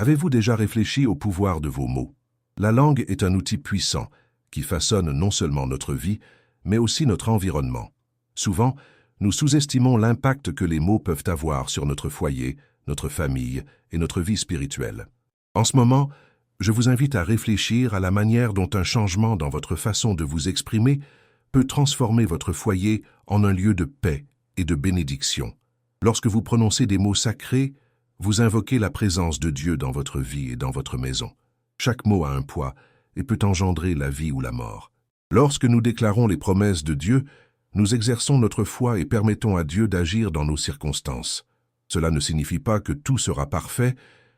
Avez-vous déjà réfléchi au pouvoir de vos mots? La langue est un outil puissant qui façonne non seulement notre vie, mais aussi notre environnement. Souvent, nous sous-estimons l'impact que les mots peuvent avoir sur notre foyer, notre famille et notre vie spirituelle. En ce moment, je vous invite à réfléchir à la manière dont un changement dans votre façon de vous exprimer peut transformer votre foyer en un lieu de paix et de bénédiction. Lorsque vous prononcez des mots sacrés, vous invoquez la présence de Dieu dans votre vie et dans votre maison. Chaque mot a un poids et peut engendrer la vie ou la mort. Lorsque nous déclarons les promesses de Dieu, nous exerçons notre foi et permettons à Dieu d'agir dans nos circonstances. Cela ne signifie pas que tout sera parfait,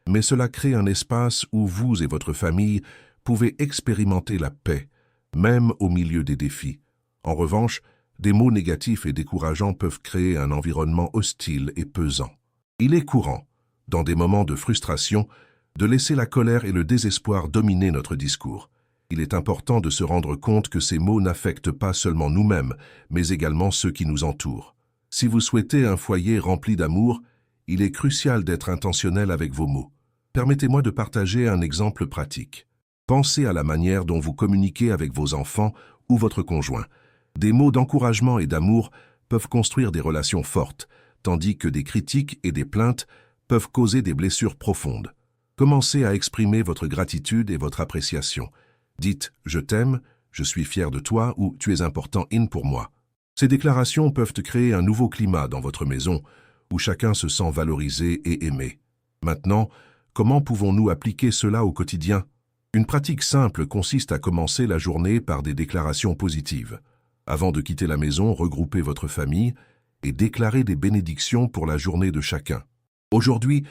mais cela crée un espace où vous et votre famille pouvez expérimenter la paix, même au milieu des défis. En revanche, des mots négatifs et décourageants peuvent créer un environnement hostile et pesant. Il est courant, dans des moments de frustration, de laisser la colère et le désespoir dominer notre discours. Il est important de se rendre compte que ces mots n'affectent pas seulement nous-mêmes, mais également ceux qui nous entourent. Si vous souhaitez un foyer rempli d'amour, il est crucial d'être intentionnel avec vos mots. Permettez-moi de partager un exemple pratique. Pensez à la manière dont vous communiquez avec vos enfants ou votre conjoint. Des mots d'encouragement et d'amour peuvent construire des relations fortes, tandis que des critiques et des plaintes peuvent causer des blessures profondes. Commencez à exprimer votre gratitude et votre appréciation. Dites « Je t'aime »,« Je suis fier de toi » ou « Tu es important pour moi ». Ces déclarations peuvent créer un nouveau climat dans votre maison où chacun se sent valorisé et aimé. Maintenant, comment pouvons-nous appliquer cela au quotidien? Une pratique simple consiste à commencer la journée par des déclarations positives. Avant de quitter la maison, regroupez votre famille et déclarez des bénédictions pour la journée de chacun. Aujourd'hui,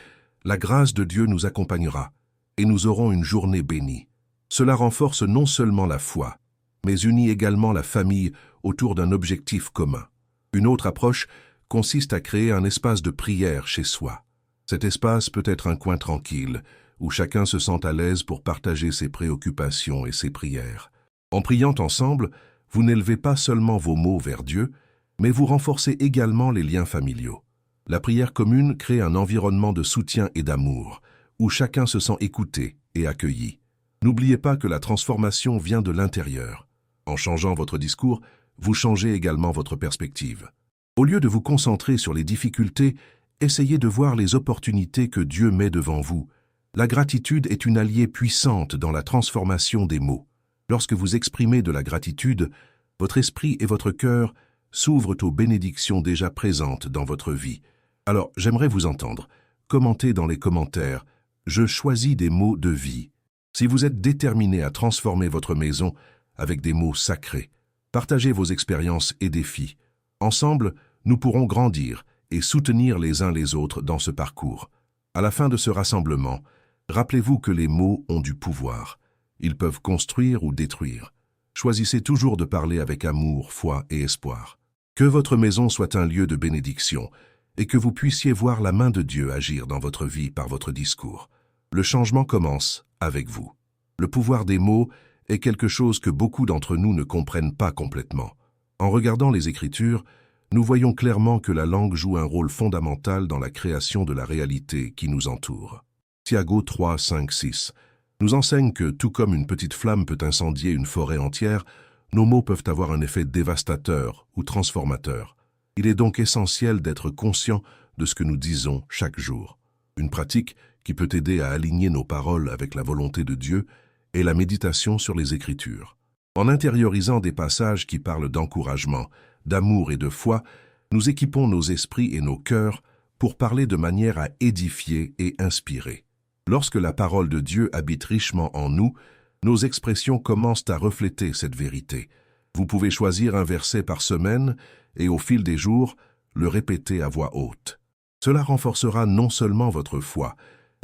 la grâce de Dieu nous accompagnera et nous aurons une journée bénie. Cela renforce non seulement la foi, mais unit également la famille autour d'un objectif commun. Une autre approche consiste à créer un espace de prière chez soi. Cet espace peut être un coin tranquille, où chacun se sent à l'aise pour partager ses préoccupations et ses prières. En priant ensemble, vous n'élevez pas seulement vos mots vers Dieu, mais vous renforcez également les liens familiaux. La prière commune crée un environnement de soutien et d'amour, où chacun se sent écouté et accueilli. N'oubliez pas que la transformation vient de l'intérieur. En changeant votre discours, vous changez également votre perspective. Au lieu de vous concentrer sur les difficultés, essayez de voir les opportunités que Dieu met devant vous. La gratitude est une alliée puissante dans la transformation des mots. Lorsque vous exprimez de la gratitude, votre esprit et votre cœur s'ouvrent aux bénédictions déjà présentes dans votre vie. Alors, j'aimerais vous entendre. Commentez dans les commentaires. Je choisis des mots de vie. Si vous êtes déterminé à transformer votre maison avec des mots sacrés, partagez vos expériences et défis. Ensemble, nous pourrons grandir et soutenir les uns les autres dans ce parcours. À la fin de ce rassemblement, rappelez-vous que les mots ont du pouvoir. Ils peuvent construire ou détruire. Choisissez toujours de parler avec amour, foi et espoir. Que votre maison soit un lieu de bénédiction et que vous puissiez voir la main de Dieu agir dans votre vie par votre discours. Le changement commence avec vous. Le pouvoir des mots est quelque chose que beaucoup d'entre nous ne comprennent pas complètement. En regardant les Écritures, nous voyons clairement que la langue joue un rôle fondamental dans la création de la réalité qui nous entoure. Tiago 3, 5, 6 nous enseigne que, tout comme une petite flamme peut incendier une forêt entière, nos mots peuvent avoir un effet dévastateur ou transformateur. Il est donc essentiel d'être conscient de ce que nous disons chaque jour. Une pratique qui peut aider à aligner nos paroles avec la volonté de Dieu est la méditation sur les Écritures. En intériorisant des passages qui parlent d'encouragement, d'amour et de foi, nous équipons nos esprits et nos cœurs pour parler de manière à édifier et inspirer. Lorsque la parole de Dieu habite richement en nous, nos expressions commencent à refléter cette vérité. Vous pouvez choisir un verset par semaine et au fil des jours, le répéter à voix haute. Cela renforcera non seulement votre foi,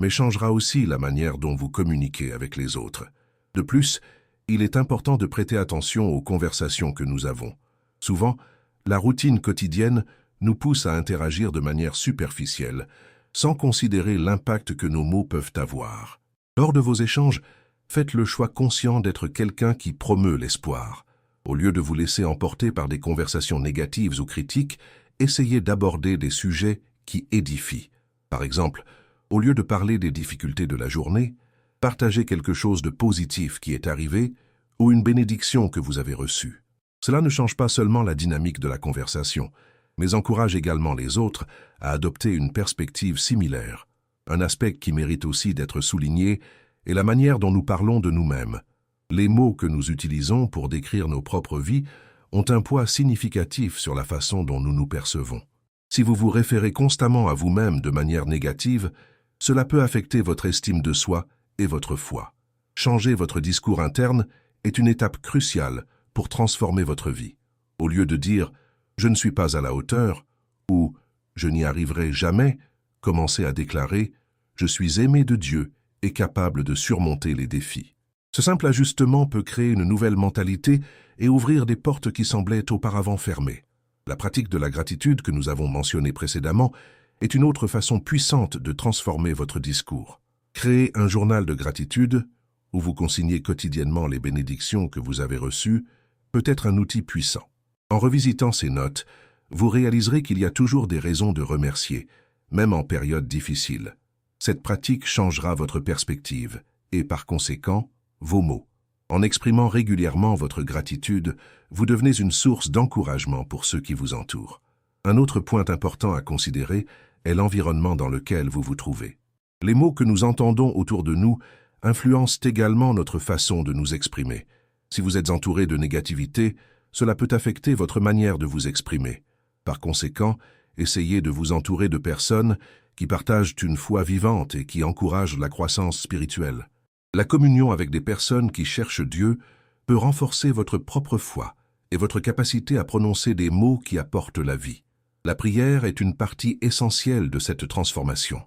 mais changera aussi la manière dont vous communiquez avec les autres. De plus, il est important de prêter attention aux conversations que nous avons. Souvent, la routine quotidienne nous pousse à interagir de manière superficielle, sans considérer l'impact que nos mots peuvent avoir. Lors de vos échanges, faites le choix conscient d'être quelqu'un qui promeut l'espoir. Au lieu de vous laisser emporter par des conversations négatives ou critiques, essayez d'aborder des sujets qui édifient. Par exemple, Au lieu de parler des difficultés de la journée, partagez quelque chose de positif qui est arrivé ou une bénédiction que vous avez reçue. Cela ne change pas seulement la dynamique de la conversation, mais encourage également les autres à adopter une perspective similaire. Un aspect qui mérite aussi d'être souligné est la manière dont nous parlons de nous-mêmes. Les mots que nous utilisons pour décrire nos propres vies ont un poids significatif sur la façon dont nous nous percevons. Si vous vous référez constamment à vous-même de manière négative, cela peut affecter votre estime de soi et votre foi. Changer votre discours interne est une étape cruciale pour transformer votre vie. Au lieu de dire « je ne suis pas à la hauteur » ou « je n'y arriverai jamais », commencez à déclarer « je suis aimé de Dieu et capable de surmonter les défis ». Ce simple ajustement peut créer une nouvelle mentalité et ouvrir des portes qui semblaient auparavant fermées. La pratique de la gratitude que nous avons mentionnée précédemment est une autre façon puissante de transformer votre discours. Créez un journal de gratitude où vous consignez quotidiennement les bénédictions que vous avez reçues peut être un outil puissant. En revisitant ces notes, vous réaliserez qu'il y a toujours des raisons de remercier, même en période difficile. Cette pratique changera votre perspective et, par conséquent, vos mots. En exprimant régulièrement votre gratitude, vous devenez une source d'encouragement pour ceux qui vous entourent. Un autre point important à considérer est l'environnement dans lequel vous vous trouvez. Les mots que nous entendons autour de nous influencent également notre façon de nous exprimer. Si vous êtes entouré de négativité, cela peut affecter votre manière de vous exprimer. Par conséquent, essayez de vous entourer de personnes qui partagent une foi vivante et qui encouragent la croissance spirituelle. La communion avec des personnes qui cherchent Dieu peut renforcer votre propre foi et votre capacité à prononcer des mots qui apportent la vie. La prière est une partie essentielle de cette transformation.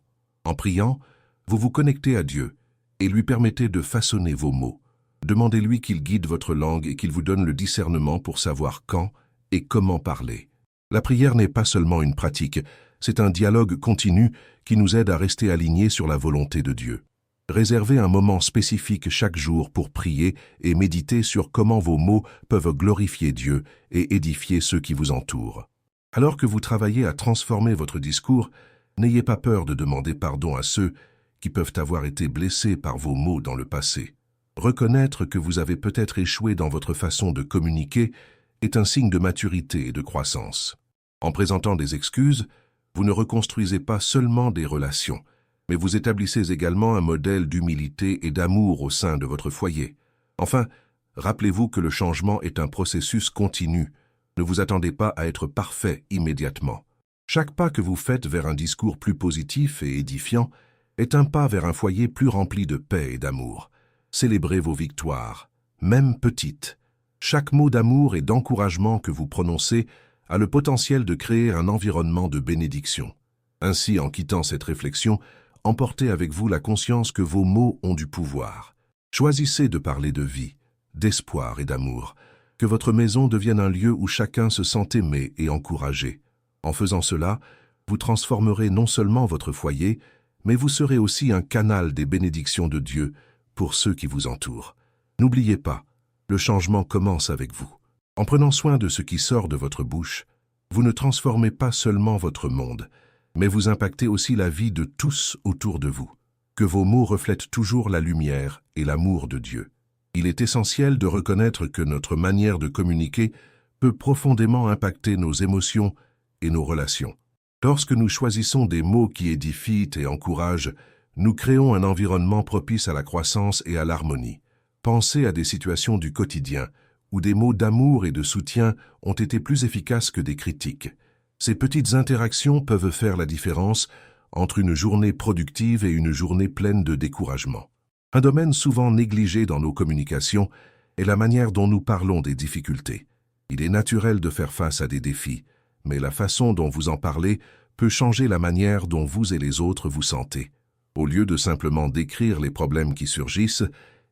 En priant, vous vous connectez à Dieu et lui permettez de façonner vos mots. Demandez-lui qu'il guide votre langue et qu'il vous donne le discernement pour savoir quand et comment parler. La prière n'est pas seulement une pratique, c'est un dialogue continu qui nous aide à rester alignés sur la volonté de Dieu. Réservez un moment spécifique chaque jour pour prier et méditer sur comment vos mots peuvent glorifier Dieu et édifier ceux qui vous entourent. Alors que vous travaillez à transformer votre discours, n'ayez pas peur de demander pardon à ceux qui peuvent avoir été blessés par vos mots dans le passé. Reconnaître que vous avez peut-être échoué dans votre façon de communiquer est un signe de maturité et de croissance. En présentant des excuses, vous ne reconstruisez pas seulement des relations, mais vous établissez également un modèle d'humilité et d'amour au sein de votre foyer. Enfin, rappelez-vous que le changement est un processus continu. Ne vous attendez pas à être parfait immédiatement. Chaque pas que vous faites vers un discours plus positif et édifiant est un pas vers un foyer plus rempli de paix et d'amour. Célébrez vos victoires, même petites. Chaque mot d'amour et d'encouragement que vous prononcez a le potentiel de créer un environnement de bénédiction. Ainsi, en quittant cette réflexion, emportez avec vous la conscience que vos mots ont du pouvoir. Choisissez de parler de vie, d'espoir et d'amour. Que votre maison devienne un lieu où chacun se sent aimé et encouragé. En faisant cela, vous transformerez non seulement votre foyer, mais vous serez aussi un canal des bénédictions de Dieu pour ceux qui vous entourent. N'oubliez pas, le changement commence avec vous. En prenant soin de ce qui sort de votre bouche, vous ne transformez pas seulement votre monde, mais vous impactez aussi la vie de tous autour de vous. Que vos mots reflètent toujours la lumière et l'amour de Dieu. Il est essentiel de reconnaître que notre manière de communiquer peut profondément impacter nos émotions et nos relations. Lorsque nous choisissons des mots qui édifient et encouragent, nous créons un environnement propice à la croissance et à l'harmonie. Pensez à des situations du quotidien où des mots d'amour et de soutien ont été plus efficaces que des critiques. Ces petites interactions peuvent faire la différence entre une journée productive et une journée pleine de découragement. Un domaine souvent négligé dans nos communications est la manière dont nous parlons des difficultés. Il est naturel de faire face à des défis, mais la façon dont vous en parlez peut changer la manière dont vous et les autres vous sentez. Au lieu de simplement décrire les problèmes qui surgissent,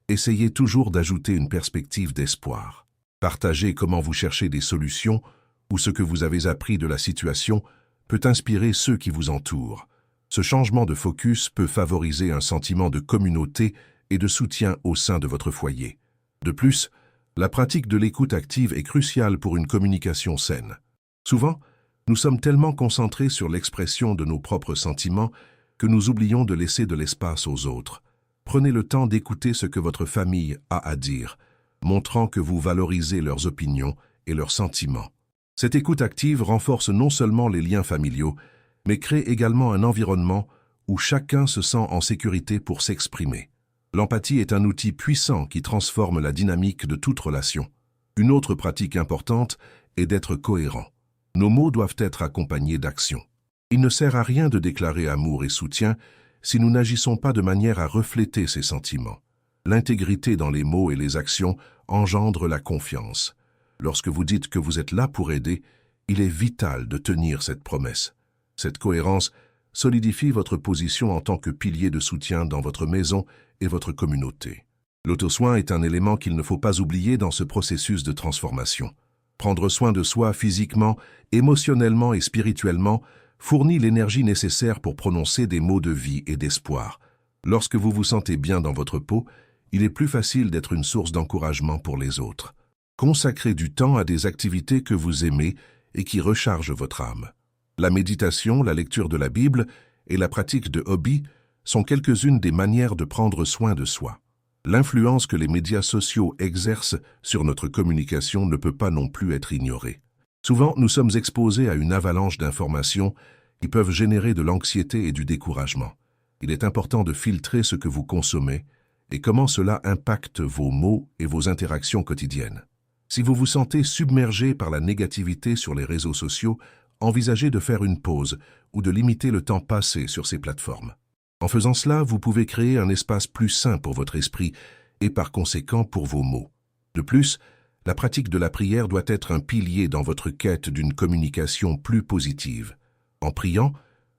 essayez toujours d'ajouter une perspective d'espoir. Partagez comment vous cherchez des solutions ou ce que vous avez appris de la situation peut inspirer ceux qui vous entourent. Ce changement de focus peut favoriser un sentiment de communauté et de soutien au sein de votre foyer. De plus, la pratique de l'écoute active est cruciale pour une communication saine. Souvent, nous sommes tellement concentrés sur l'expression de nos propres sentiments que nous oublions de laisser de l'espace aux autres. Prenez le temps d'écouter ce que votre famille a à dire, montrant que vous valorisez leurs opinions et leurs sentiments. Cette écoute active renforce non seulement les liens familiaux, mais crée également un environnement où chacun se sent en sécurité pour s'exprimer. L'empathie est un outil puissant qui transforme la dynamique de toute relation. Une autre pratique importante est d'être cohérent. Nos mots doivent être accompagnés d'actions. Il ne sert à rien de déclarer amour et soutien si nous n'agissons pas de manière à refléter ces sentiments. L'intégrité dans les mots et les actions engendre la confiance. Lorsque vous dites que vous êtes là pour aider, il est vital de tenir cette promesse. Cette cohérence solidifie votre position en tant que pilier de soutien dans votre maison et votre communauté. L'auto-soin est un élément qu'il ne faut pas oublier dans ce processus de transformation. Prendre soin de soi physiquement, émotionnellement et spirituellement fournit l'énergie nécessaire pour prononcer des mots de vie et d'espoir. Lorsque vous vous sentez bien dans votre peau, il est plus facile d'être une source d'encouragement pour les autres. Consacrez du temps à des activités que vous aimez et qui rechargent votre âme. La méditation, la lecture de la Bible et la pratique de hobbies sont quelques-unes des manières de prendre soin de soi. L'influence que les médias sociaux exercent sur notre communication ne peut pas non plus être ignorée. Souvent, nous sommes exposés à une avalanche d'informations qui peuvent générer de l'anxiété et du découragement. Il est important de filtrer ce que vous consommez et comment cela impacte vos mots et vos interactions quotidiennes. Si vous vous sentez submergé par la négativité sur les réseaux sociaux, envisagez de faire une pause ou de limiter le temps passé sur ces plateformes. En faisant cela, vous pouvez créer un espace plus sain pour votre esprit et par conséquent pour vos mots. De plus, la pratique de la prière doit être un pilier dans votre quête d'une communication plus positive. En priant,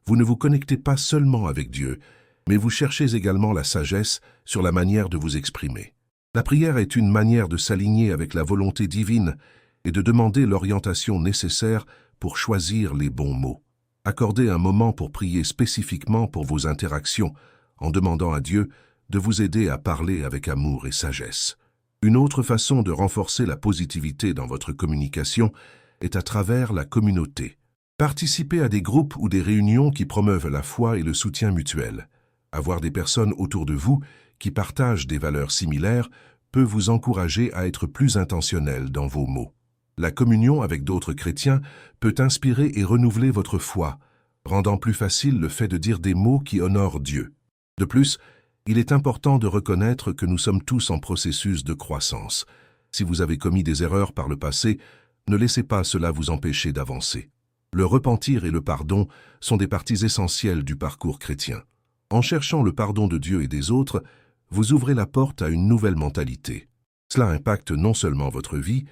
vous ne vous connectez pas seulement avec Dieu, mais vous cherchez également la sagesse sur la manière de vous exprimer. La prière est une manière de s'aligner avec la volonté divine et de demander l'orientation nécessaire pour choisir les bons mots. Accordez un moment pour prier spécifiquement pour vos interactions, en demandant à Dieu de vous aider à parler avec amour et sagesse. Une autre façon de renforcer la positivité dans votre communication est à travers la communauté. Participez à des groupes ou des réunions qui promeuvent la foi et le soutien mutuel. Avoir des personnes autour de vous qui partagent des valeurs similaires peut vous encourager à être plus intentionnel dans vos mots. La communion avec d'autres chrétiens peut inspirer et renouveler votre foi, rendant plus facile le fait de dire des mots qui honorent Dieu. De plus, il est important de reconnaître que nous sommes tous en processus de croissance. Si vous avez commis des erreurs par le passé, ne laissez pas cela vous empêcher d'avancer. Le repentir et le pardon sont des parties essentielles du parcours chrétien. En cherchant le pardon de Dieu et des autres, vous ouvrez la porte à une nouvelle mentalité. Cela impacte non seulement votre vie,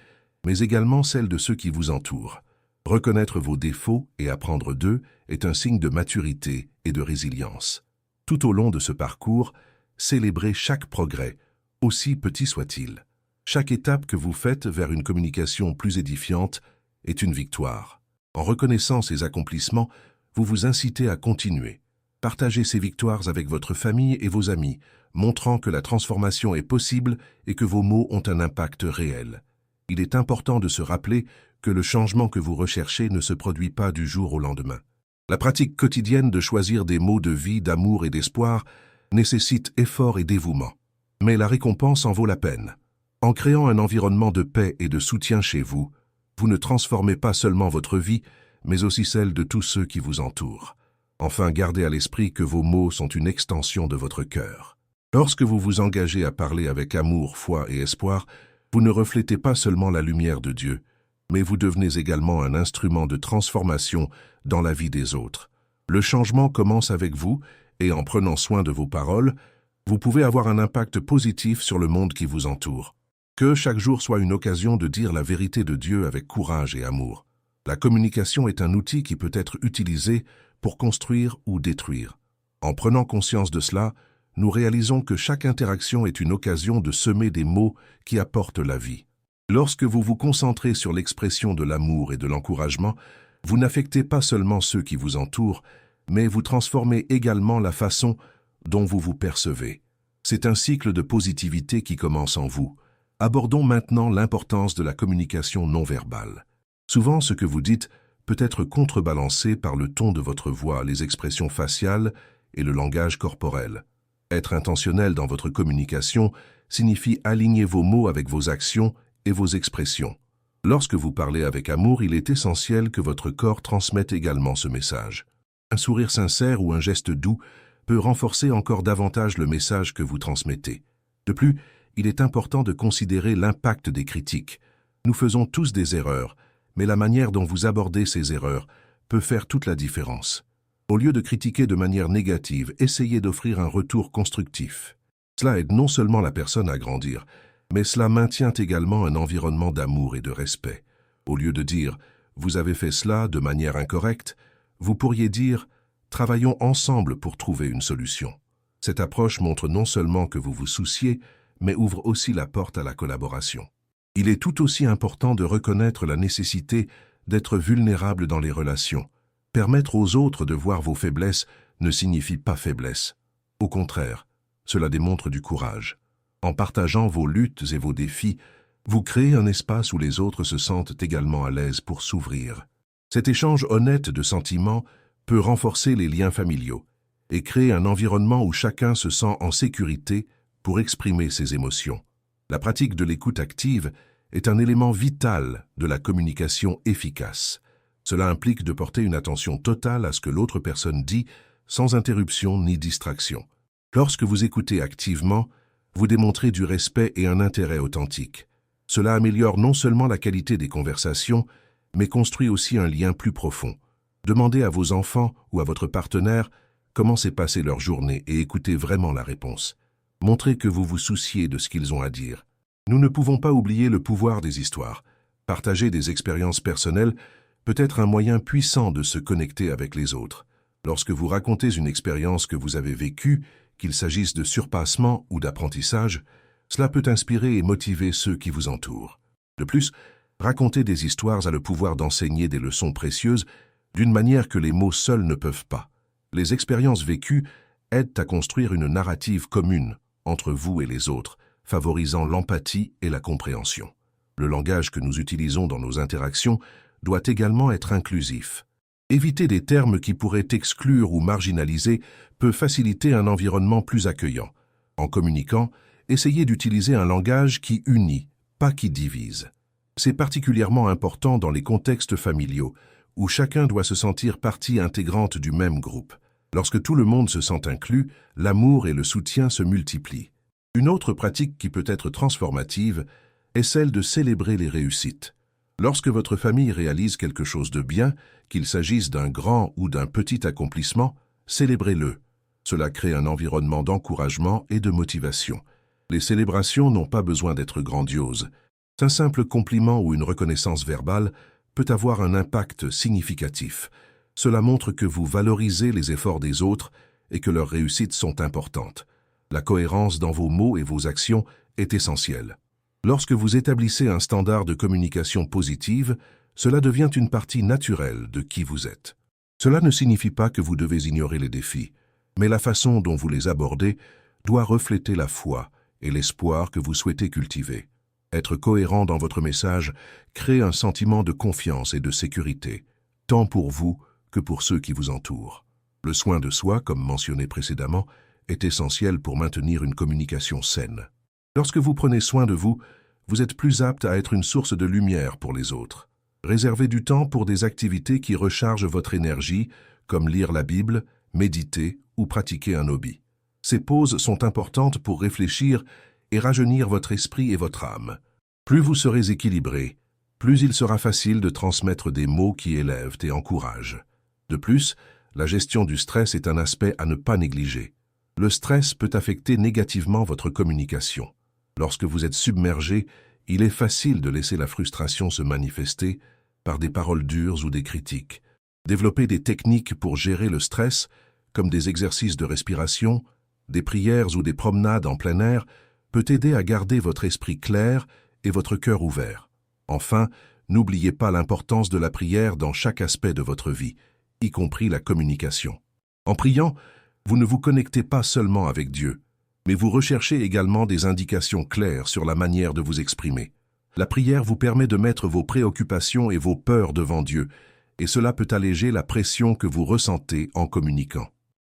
mais également celle de ceux qui vous entourent. Reconnaître vos défauts et apprendre d'eux est un signe de maturité et de résilience. Tout au long de ce parcours, célébrez chaque progrès, aussi petit soit-il. Chaque étape que vous faites vers une communication plus édifiante est une victoire. En reconnaissant ces accomplissements, vous vous incitez à continuer. Partagez ces victoires avec votre famille et vos amis, montrant que la transformation est possible et que vos mots ont un impact réel. Il est important de se rappeler que le changement que vous recherchez ne se produit pas du jour au lendemain. La pratique quotidienne de choisir des mots de vie, d'amour et d'espoir nécessite effort et dévouement. Mais la récompense en vaut la peine. En créant un environnement de paix et de soutien chez vous, vous ne transformez pas seulement votre vie, mais aussi celle de tous ceux qui vous entourent. Enfin, gardez à l'esprit que vos mots sont une extension de votre cœur. Lorsque vous vous engagez à parler avec amour, foi et espoir, vous ne reflétez pas seulement la lumière de Dieu, mais vous devenez également un instrument de transformation dans la vie des autres. Le changement commence avec vous, et en prenant soin de vos paroles, vous pouvez avoir un impact positif sur le monde qui vous entoure. Que chaque jour soit une occasion de dire la vérité de Dieu avec courage et amour. La communication est un outil qui peut être utilisé pour construire ou détruire. En prenant conscience de cela, nous réalisons que chaque interaction est une occasion de semer des mots qui apportent la vie. Lorsque vous vous concentrez sur l'expression de l'amour et de l'encouragement, vous n'affectez pas seulement ceux qui vous entourent, mais vous transformez également la façon dont vous vous percevez. C'est un cycle de positivité qui commence en vous. Abordons maintenant l'importance de la communication non verbale. Souvent, ce que vous dites peut être contrebalancé par le ton de votre voix, les expressions faciales et le langage corporel. Être intentionnel dans votre communication signifie aligner vos mots avec vos actions et vos expressions. Lorsque vous parlez avec amour, il est essentiel que votre corps transmette également ce message. Un sourire sincère ou un geste doux peut renforcer encore davantage le message que vous transmettez. De plus, il est important de considérer l'impact des critiques. Nous faisons tous des erreurs, mais la manière dont vous abordez ces erreurs peut faire toute la différence. Au lieu de critiquer de manière négative, essayez d'offrir un retour constructif. Cela aide non seulement la personne à grandir, mais cela maintient également un environnement d'amour et de respect. Au lieu de dire « vous avez fait cela de manière incorrecte », vous pourriez dire « travaillons ensemble pour trouver une solution ». Cette approche montre non seulement que vous vous souciez, mais ouvre aussi la porte à la collaboration. Il est tout aussi important de reconnaître la nécessité d'être vulnérable dans les relations. Permettre aux autres de voir vos faiblesses ne signifie pas faiblesse. Au contraire, cela démontre du courage. En partageant vos luttes et vos défis, vous créez un espace où les autres se sentent également à l'aise pour s'ouvrir. Cet échange honnête de sentiments peut renforcer les liens familiaux et créer un environnement où chacun se sent en sécurité pour exprimer ses émotions. La pratique de l'écoute active est un élément vital de la communication efficace. Cela implique de porter une attention totale à ce que l'autre personne dit, sans interruption ni distraction. Lorsque vous écoutez activement, vous démontrez du respect et un intérêt authentique. Cela améliore non seulement la qualité des conversations, mais construit aussi un lien plus profond. Demandez à vos enfants ou à votre partenaire comment s'est passée leur journée et écoutez vraiment la réponse. Montrez que vous vous souciez de ce qu'ils ont à dire. Nous ne pouvons pas oublier le pouvoir des histoires. Partager des expériences personnelles peut être un moyen puissant de se connecter avec les autres. Lorsque vous racontez une expérience que vous avez vécue, qu'il s'agisse de surpassement ou d'apprentissage, cela peut inspirer et motiver ceux qui vous entourent. De plus, raconter des histoires a le pouvoir d'enseigner des leçons précieuses d'une manière que les mots seuls ne peuvent pas. Les expériences vécues aident à construire une narrative commune entre vous et les autres, favorisant l'empathie et la compréhension. Le langage que nous utilisons dans nos interactions doit également être inclusif. Éviter des termes qui pourraient exclure ou marginaliser peut faciliter un environnement plus accueillant. En communiquant, essayez d'utiliser un langage qui unit, pas qui divise. C'est particulièrement important dans les contextes familiaux, où chacun doit se sentir partie intégrante du même groupe. Lorsque tout le monde se sent inclus, l'amour et le soutien se multiplient. Une autre pratique qui peut être transformative est celle de célébrer les réussites. Lorsque votre famille réalise quelque chose de bien, qu'il s'agisse d'un grand ou d'un petit accomplissement, célébrez-le. Cela crée un environnement d'encouragement et de motivation. Les célébrations n'ont pas besoin d'être grandioses. Un simple compliment ou une reconnaissance verbale peut avoir un impact significatif. Cela montre que vous valorisez les efforts des autres et que leurs réussites sont importantes. La cohérence dans vos mots et vos actions est essentielle. Lorsque vous établissez un standard de communication positive, cela devient une partie naturelle de qui vous êtes. Cela ne signifie pas que vous devez ignorer les défis, mais la façon dont vous les abordez doit refléter la foi et l'espoir que vous souhaitez cultiver. Être cohérent dans votre message crée un sentiment de confiance et de sécurité, tant pour vous que pour ceux qui vous entourent. Le soin de soi, comme mentionné précédemment, est essentiel pour maintenir une communication saine. Lorsque vous prenez soin de vous, vous êtes plus apte à être une source de lumière pour les autres. Réservez du temps pour des activités qui rechargent votre énergie, comme lire la Bible, méditer ou pratiquer un hobby. Ces pauses sont importantes pour réfléchir et rajeunir votre esprit et votre âme. Plus vous serez équilibré, plus il sera facile de transmettre des mots qui élèvent et encouragent. De plus, la gestion du stress est un aspect à ne pas négliger. Le stress peut affecter négativement votre communication. Lorsque vous êtes submergé, il est facile de laisser la frustration se manifester par des paroles dures ou des critiques. Développer des techniques pour gérer le stress, comme des exercices de respiration, des prières ou des promenades en plein air, peut aider à garder votre esprit clair et votre cœur ouvert. Enfin, n'oubliez pas l'importance de la prière dans chaque aspect de votre vie, y compris la communication. En priant, vous ne vous connectez pas seulement avec Dieu, mais vous recherchez également des indications claires sur la manière de vous exprimer. La prière vous permet de mettre vos préoccupations et vos peurs devant Dieu, et cela peut alléger la pression que vous ressentez en communiquant.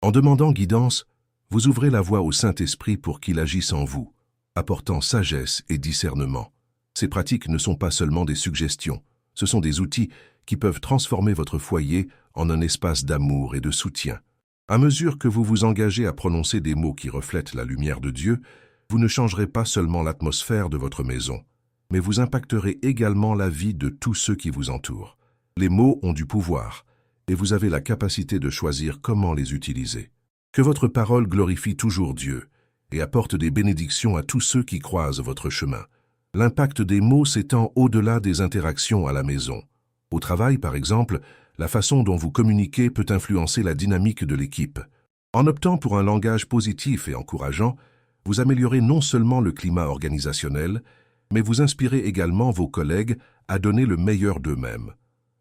En demandant guidance, vous ouvrez la voie au Saint-Esprit pour qu'il agisse en vous, apportant sagesse et discernement. Ces pratiques ne sont pas seulement des suggestions, ce sont des outils qui peuvent transformer votre foyer en un espace d'amour et de soutien. À mesure que vous vous engagez à prononcer des mots qui reflètent la lumière de Dieu, vous ne changerez pas seulement l'atmosphère de votre maison, mais vous impacterez également la vie de tous ceux qui vous entourent. Les mots ont du pouvoir, et vous avez la capacité de choisir comment les utiliser. Que votre parole glorifie toujours Dieu et apporte des bénédictions à tous ceux qui croisent votre chemin. L'impact des mots s'étend au-delà des interactions à la maison. Au travail, par exemple, la façon dont vous communiquez peut influencer la dynamique de l'équipe. En optant pour un langage positif et encourageant, vous améliorez non seulement le climat organisationnel, mais vous inspirez également vos collègues à donner le meilleur d'eux-mêmes.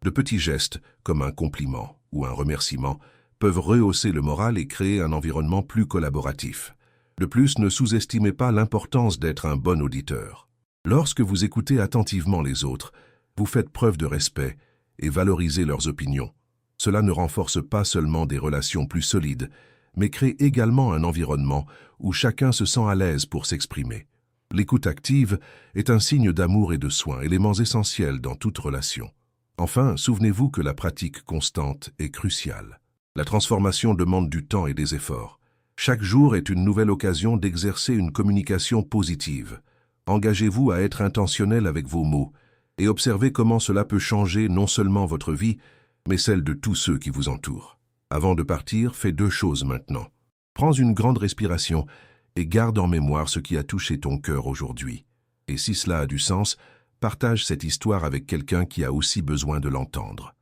De petits gestes, comme un compliment ou un remerciement, peuvent rehausser le moral et créer un environnement plus collaboratif. De plus, ne sous-estimez pas l'importance d'être un bon auditeur. Lorsque vous écoutez attentivement les autres, vous faites preuve de respect et valorisez leurs opinions. Cela ne renforce pas seulement des relations plus solides, mais crée également un environnement où chacun se sent à l'aise pour s'exprimer. L'écoute active est un signe d'amour et de soin, éléments essentiels dans toute relation. Enfin, souvenez-vous que la pratique constante est cruciale. La transformation demande du temps et des efforts. Chaque jour est une nouvelle occasion d'exercer une communication positive. Engagez-vous à être intentionnel avec vos mots et observez comment cela peut changer non seulement votre vie, mais celle de tous ceux qui vous entourent. Avant de partir, fais 2 choses maintenant. Prends une grande respiration et garde en mémoire ce qui a touché ton cœur aujourd'hui. Et si cela a du sens, partage cette histoire avec quelqu'un qui a aussi besoin de l'entendre.